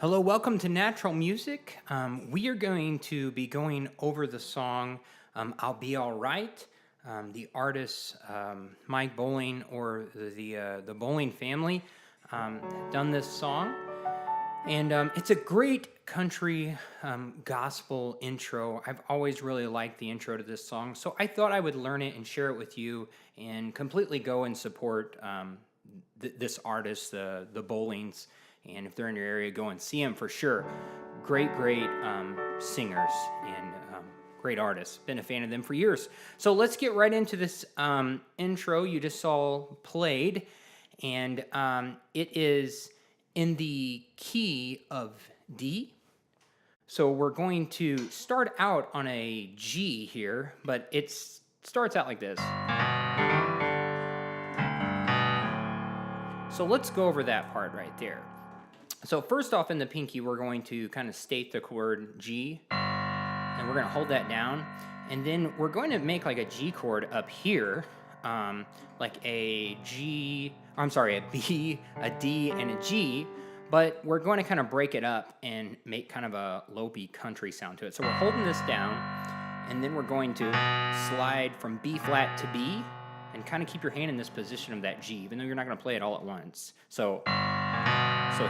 Hello, welcome to Natural Music. We are going to be going over the song I'll Be All Right. The artist Mike Bowling or the Bowling family done this song. And it's a great country gospel intro. I've always really liked the intro to this song, so I thought I would learn it and share it with you and completely go and support this artist, the Bowlings. And if they're in your area, go and see them for sure. Great singers and great artists. Been a fan of them for years. So let's get right into this intro you just saw played. And it is in the key of D. So we're going to start out on a G here, but it starts out like this. So let's go over that part right there. So first off, in the pinky, we're going to kind of state the chord G, and we're going to hold that down, and then we're going to make like a G chord up here, like a B, a D, and a G, but we're going to kind of break it up and make kind of a lopey country sound to it. So we're holding this down, and then we're going to slide from B flat to B, and kind of keep your hand in this position of that G, even though you're not going to play it all at once. So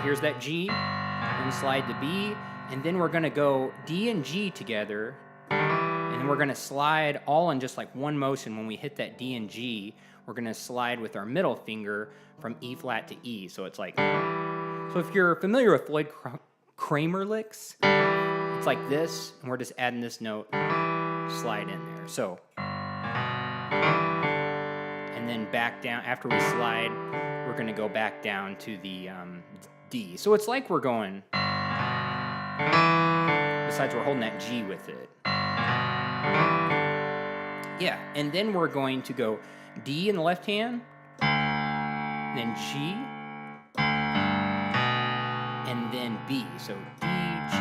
here's that G, and slide to B, and then we're going to go D and G together, and then we're going to slide all in just like one motion. When we hit that D and G, we're going to slide with our middle finger from E flat to E. So it's like, so if you're familiar with Floyd Kramer licks, it's like this, and we're just adding this note, slide in there. So, and then back down, after we slide, we're going to go back down to the D. So it's like we're going, besides we're holding that G with it. Yeah, and then we're going to go D in the left hand, then G, and then B. So D, G,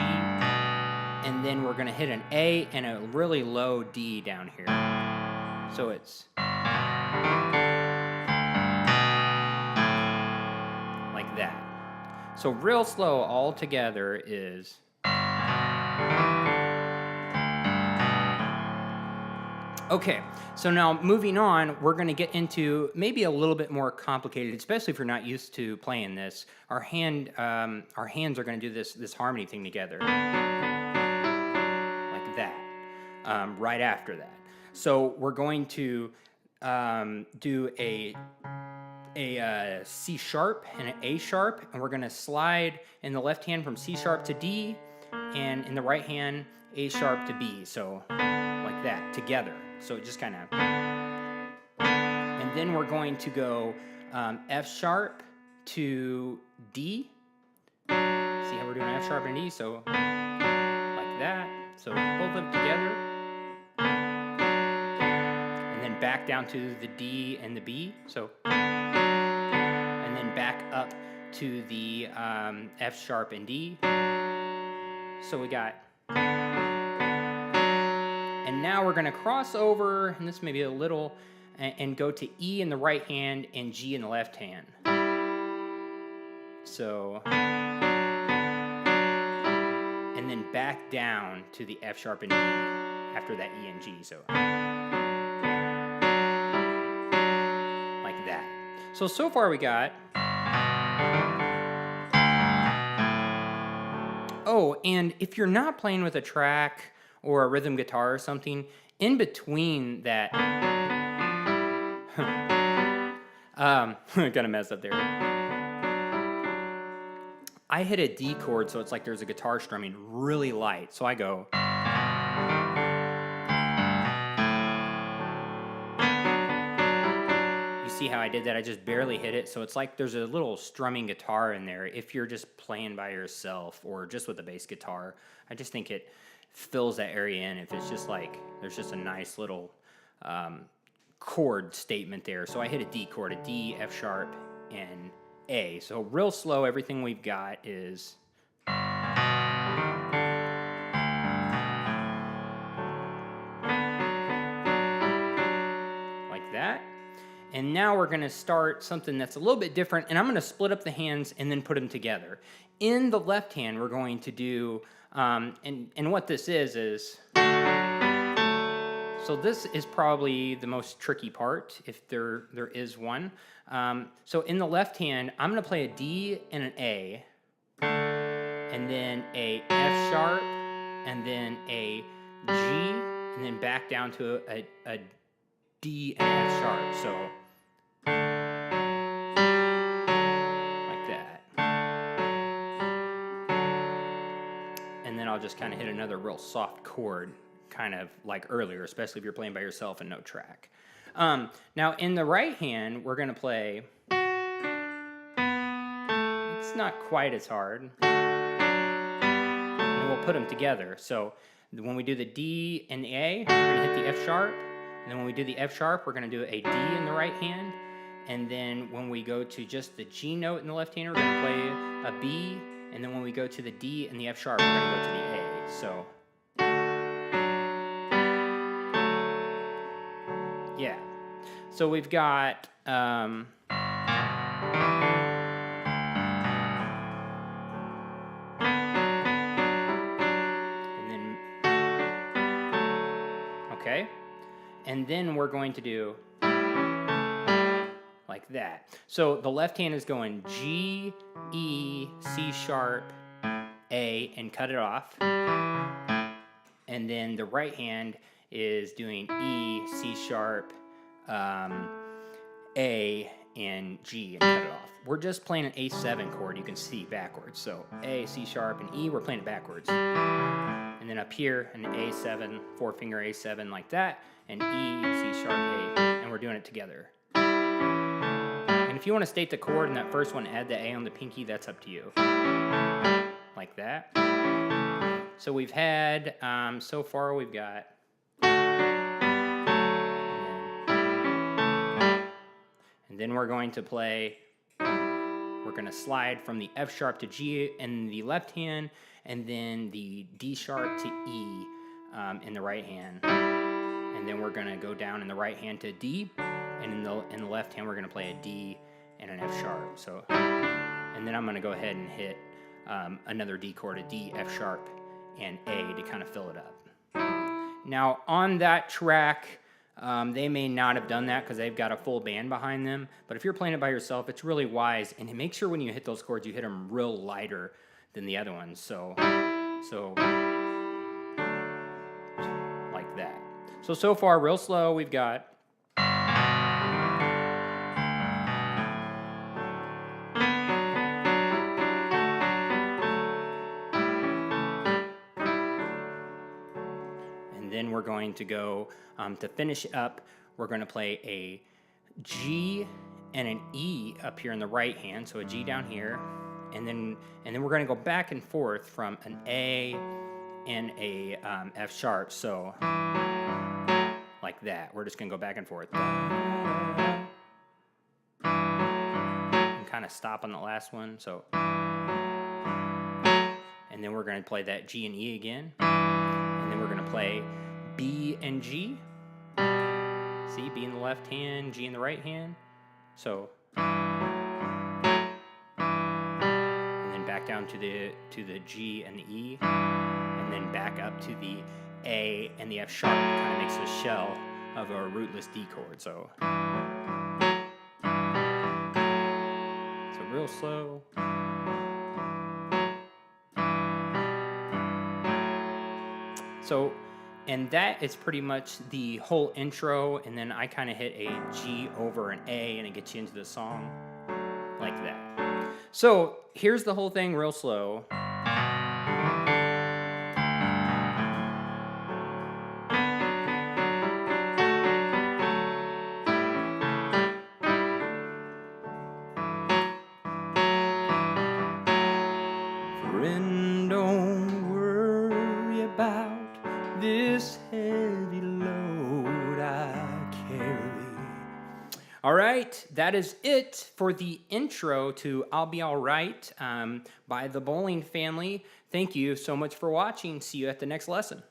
and then we're going to hit an A and a really low D down here. So it's like that. So real slow all together is. Okay, so now moving on, we're going to get into maybe a little bit more complicated, especially if you're not used to playing this. Our hands are going to do this harmony thing together, like that, right after that. So we're going to do a C sharp and an A sharp, and we're going to slide in the left hand from C sharp to D, and in the right hand A sharp to B, so like that together. So it just kind of, and then we're going to go F sharp to D. See how we're doing F sharp and D, so like that, so both of them together, and then back down to the D and the B, so, and then back up to the F sharp and D. So we got, and now we're going to cross over, and this may be a little, and go to E in the right hand and G in the left hand. So, and then back down to the F sharp and D after that E and G. So, like that. So far we got. Oh, and if you're not playing with a track or a rhythm guitar or something, in between that, gonna mess up there. I hit a D chord, so it's like there's a guitar strumming really light. So I go. You see how I did that? I just barely hit it. So it's like there's a little strumming guitar in there if you're just playing by yourself or just with a bass guitar. I just think it fills that area in if it's just like there's just a nice little chord statement there. So I hit a D chord, a D, F sharp, and A. So real slow, everything we've got is like that. And now we're going to start something that's a little bit different, and I'm going to split up the hands and then put them together. In the left hand, we're going to do, and what this is, so this is probably the most tricky part, if there is one. So in the left hand, I'm going to play a D and an A, and then a F sharp, and then a G, and then back down to a D and F sharp, so like that. And then I'll just kind of hit another real soft chord, kind of like earlier, especially if you're playing by yourself and no track. Now in the right hand, we're going to play, it's not quite as hard, and we'll put them together. So when we do the D and the A, we're going to hit the F sharp. And then when we do the F sharp, we're going to do a D in the right hand. And then when we go to just the G note in the left hand, we're going to play a B. And then when we go to the D and the F sharp, we're going to go to the A. So, yeah. So we've got... okay. And then we're going to do like that. So the left hand is going G, E, C sharp, A, and cut it off. And then the right hand is doing E, C sharp, A, and G, and cut it off. We're just playing an A7 chord, you can see backwards. So A, C sharp, and E, we're playing it backwards. And then up here, an A7, 4-finger A7 like that, and E, C sharp, A, and we're doing it together. And if you want to state the chord in that first one, add the A on the pinky, that's up to you. Like that. So we've had, so far we've got, and then we're going to play, we're going to slide from the F sharp to G in the left hand, and then the D sharp to E in the right hand. And then we're going to go down in the right hand to D, and in the left hand we're going to play a D and an F sharp. So, and then I'm going to go ahead and hit another D chord, a D, F sharp, and A to kind of fill it up. Now on that track, they may not have done that because they've got a full band behind them, but if you're playing it by yourself, it's really wise, and make sure when you hit those chords, you hit them real lighter than the other ones. So like that. So far, real slow, we've got. And then we're going to go, to finish up, we're going to play a G and an E up here in the right hand, so a G down here, and then we're going to go back and forth from an A and a F sharp, so like that. We're just going to go back and forth. And kind of stop on the last one, so. And then we're going to play that G and E again, and then we're going to play B and G. See, B in the left hand, G in the right hand. So, and then back down to the G and the E, and then back up to the A and the F sharp. Kind of makes a shell of a rootless D chord. So real slow. So. And that is pretty much the whole intro, and then I kind of hit a G over an A, and it gets you into the song like that. So here's the whole thing real slow. Friend, don't worry about this heavy load I carry. All right, that is it for the intro to I'll Be All Right by the Bowling Family. Thank you so much for watching. See you at the next lesson.